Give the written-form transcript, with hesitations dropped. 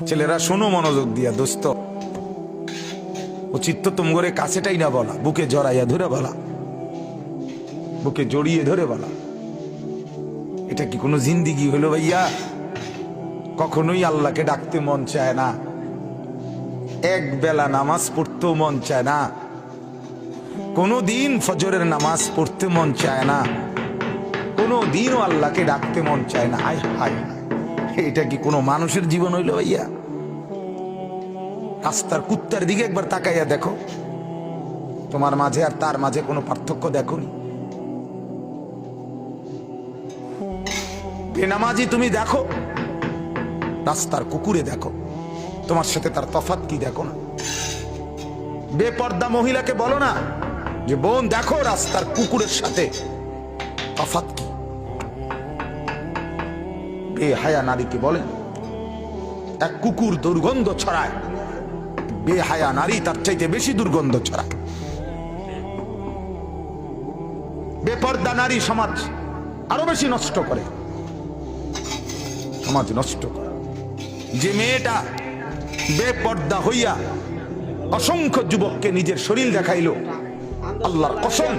ছেলেরা শোনো মনোযোগ দিয়া দোস্ত, উচিত তো তোমার কাছেটাই না বলা, বুকে জড়াইয়া ধরে বলা, বুকে জড়িয়ে ধরে বলা। এটা কি কোনো জিন্দিগি হলো ভাইয়া? কখনোই আল্লাহকে ডাকতে মন চায় না, এক বেলা নামাজ পড়তেও মন চায় না, কোনো দিন ফজরের নামাজ পড়তে মন চায় না, কোনো দিনও আল্লাহকে ডাকতে মন চায় না। আয় হায়, এটা কি কোনো মানুষের জীবন হইল ভাইয়া? রাস্তার কুত্তার দিকে একবার তাকাইয়া দেখো, তোমার মাঝে আর তার মাঝে কোনো পার্থক্য দেখোনি? বেনামাজি তুমি দেখো, রাস্তার কুকুরে দেখো, তোমার সাথে তার তফাৎ কি দেখো না? বেপর্দা মহিলাকে বলো না যে বোন দেখো রাস্তার কুকুরের সাথে তফাৎ কি? বেহায়া নারীকে বলেন এক কুকুর দুর্গন্ধ ছড়ায়, বেহায়া নারী তার চাইতে বেশি দুর্গন্ধ ছড়ায়। বেপর্দা নারী সমাজ আরো বেশি নষ্ট করে, সমাজ নষ্ট করে। যে মেয়েটা বেপর্দা হইয়া অসংখ্য যুবককে নিজের শরীর দেখাইলো, আল্লাহর কসম